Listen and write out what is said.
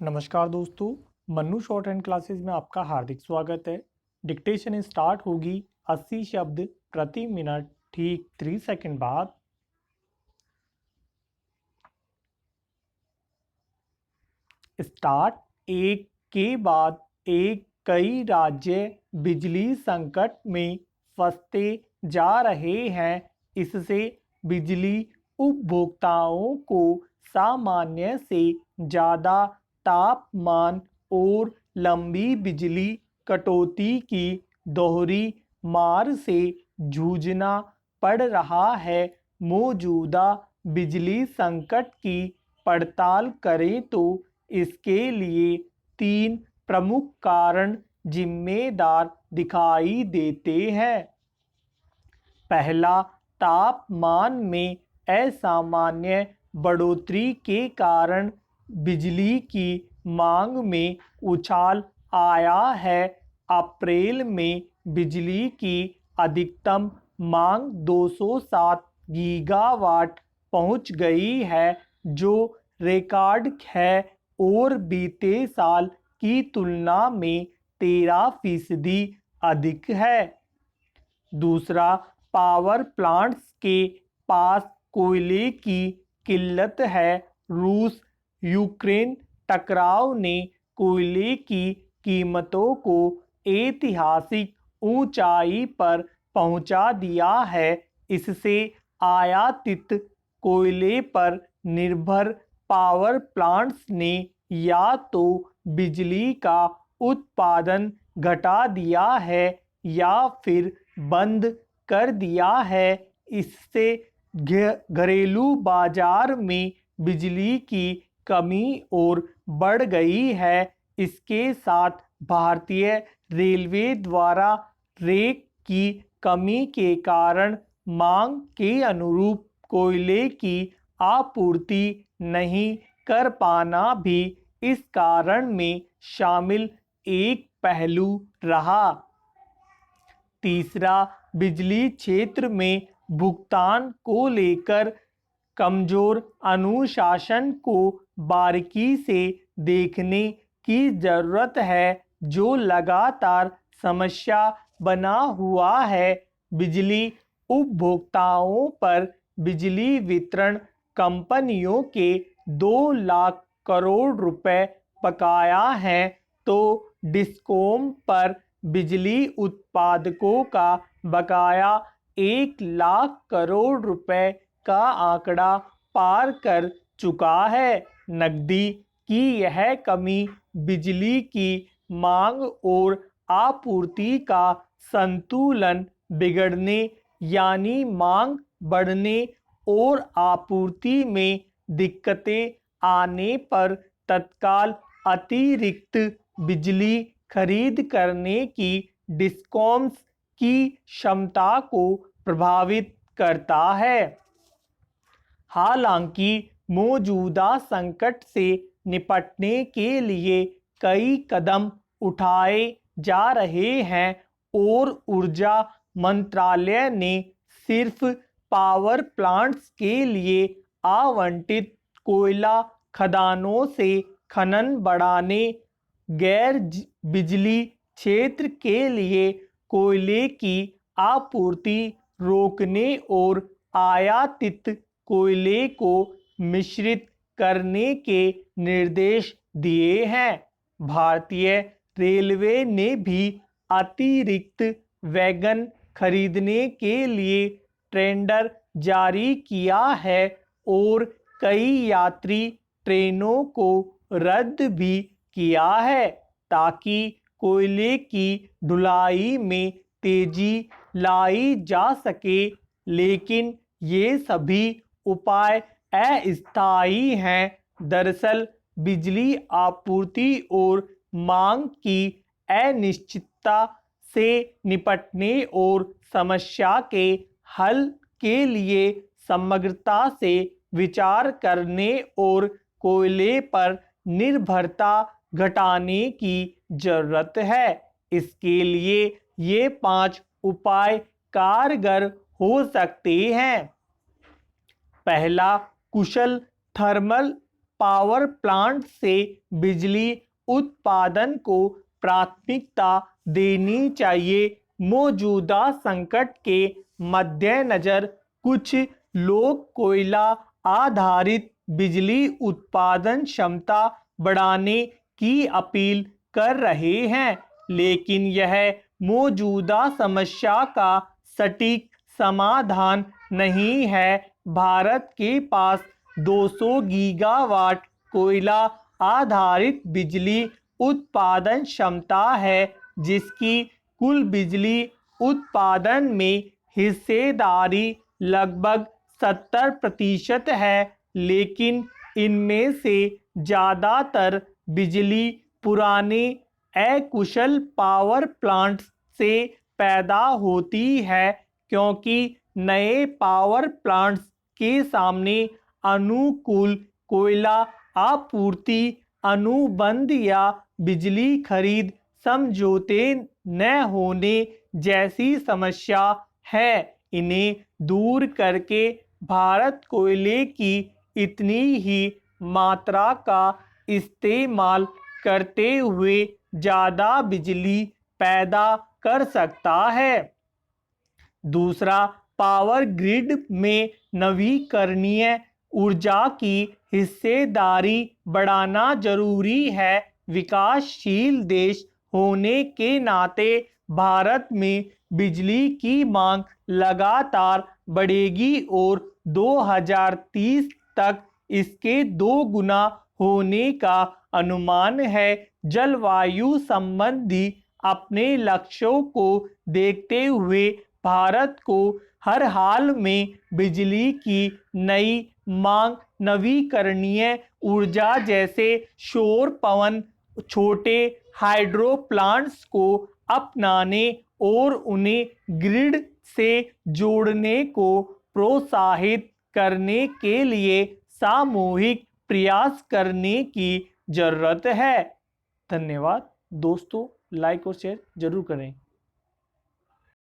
नमस्कार दोस्तों, Mannu short hand classes में आपका हार्दिक स्वागत है। डिक्टेशन स्टार्ट होगी 80 शब्द प्रति मिनट ठीक 3 सेकंड बाद। स्टार्ट। एक के बाद एक कई राज्य बिजली संकट में फंसते जा रहे हैं। इससे बिजली उपभोक्ताओं को सामान्य से ज़्यादा तापमान और लंबी बिजली कटौती की दोहरी मार से जूझना पड़ रहा है। मौजूदा बिजली संकट की पड़ताल करें तो इसके लिए 3 प्रमुख कारण जिम्मेदार दिखाई देते हैं। पहला, तापमान में असामान्य बढ़ोतरी के कारण बिजली की मांग में उछाल आया है। अप्रैल में बिजली की अधिकतम मांग 207 गीगावाट पहुंच गई है, जो रिकॉर्ड है और बीते साल की तुलना में 13% अधिक है। दूसरा, पावर प्लांट्स के पास कोयले की किल्लत है। रूस यूक्रेन टकराव ने कोयले की कीमतों को ऐतिहासिक ऊंचाई पर पहुंचा दिया है। इससे आयातित कोयले पर निर्भर पावर प्लांट्स ने या तो बिजली का उत्पादन घटा दिया है या फिर बंद कर दिया है। इससे घरेलू बाजार में बिजली की कमी और बढ़ गई है। इसके साथ भारतीय रेलवे द्वारा रेक की कमी के कारण मांग के अनुरूप कोयले की आपूर्ति नहीं कर पाना भी इस कारण में शामिल एक पहलू रहा। तीसरा, बिजली क्षेत्र में भुगतान को लेकर कमजोर अनुशासन को बारीकी से देखने की जरूरत है, जो लगातार समस्या बना हुआ है। बिजली उपभोक्ताओं पर बिजली वितरण कंपनियों के 2 लाख करोड़ रुपए बकाया हैं, तो डिस्कॉम पर बिजली उत्पादकों का बकाया 1 लाख करोड़ रुपए का आंकड़ा पार कर चुका है। नकदी की यह कमी बिजली की मांग और आपूर्ति का संतुलन बिगड़ने यानी मांग बढ़ने और आपूर्ति में दिक्कतें आने पर तत्काल अतिरिक्त बिजली खरीद करने की डिस्कॉम्स की क्षमता को प्रभावित करता है। हालांकि मौजूदा संकट से निपटने के लिए कई कदम उठाए जा रहे हैं और ऊर्जा मंत्रालय ने सिर्फ पावर प्लांट्स के लिए आवंटित कोयला खदानों से खनन बढ़ाने, गैर बिजली क्षेत्र के लिए कोयले की आपूर्ति रोकने और आयातित कोयले को मिश्रित करने के निर्देश दिए हैं। भारतीय रेलवे ने भी अतिरिक्त वैगन खरीदने के लिए टेंडर जारी किया है और कई यात्री ट्रेनों को रद्द भी किया है, ताकि कोयले की ढुलाई में तेजी लाई जा सके। लेकिन ये सभी उपाय अस्थायी हैं। दरअसल बिजली आपूर्ति और मांग की अनिश्चितता से निपटने और समस्या के हल के लिए समग्रता से विचार करने और कोयले पर निर्भरता घटाने की जरूरत है। इसके लिए ये 5 उपाय कारगर हो सकते हैं। पहला, कुशल थर्मल पावर प्लांट से बिजली उत्पादन को प्राथमिकता देनी चाहिए। मौजूदा संकट के मद्देनजर कुछ लोग कोयला आधारित बिजली उत्पादन क्षमता बढ़ाने की अपील कर रहे हैं, लेकिन यह मौजूदा समस्या का सटीक समाधान नहीं है। भारत के पास 200 गीगावाट कोयला आधारित बिजली उत्पादन क्षमता है, जिसकी कुल बिजली उत्पादन में हिस्सेदारी लगभग 70% है, लेकिन इनमें से ज़्यादातर बिजली पुराने अकुशल पावर प्लांट्स से पैदा होती है, क्योंकि नए पावर प्लांट्स के सामने अनुकूल कोयला आपूर्ति अनुबंध या बिजली खरीद समझौते न होने जैसी समस्या है। इन्हें दूर करके भारत कोयले की इतनी ही मात्रा का इस्तेमाल करते हुए ज़्यादा बिजली पैदा कर सकता है। दूसरा, पावर ग्रिड में नवीकरणीय ऊर्जा की हिस्सेदारी बढ़ाना जरूरी है। विकासशील देश होने के नाते भारत में बिजली की मांग लगातार बढ़ेगी और 2030 तक इसके 2 गुना होने का अनुमान है। जलवायु संबंधी अपने लक्ष्यों को देखते हुए भारत को हर हाल में बिजली की नई मांग नवीकरणीय ऊर्जा जैसे सौर, पवन, छोटे हाइड्रो प्लांट्स को अपनाने और उन्हें ग्रिड से जोड़ने को प्रोत्साहित करने के लिए सामूहिक प्रयास करने की जरूरत है। धन्यवाद दोस्तों, लाइक और शेयर जरूर करें।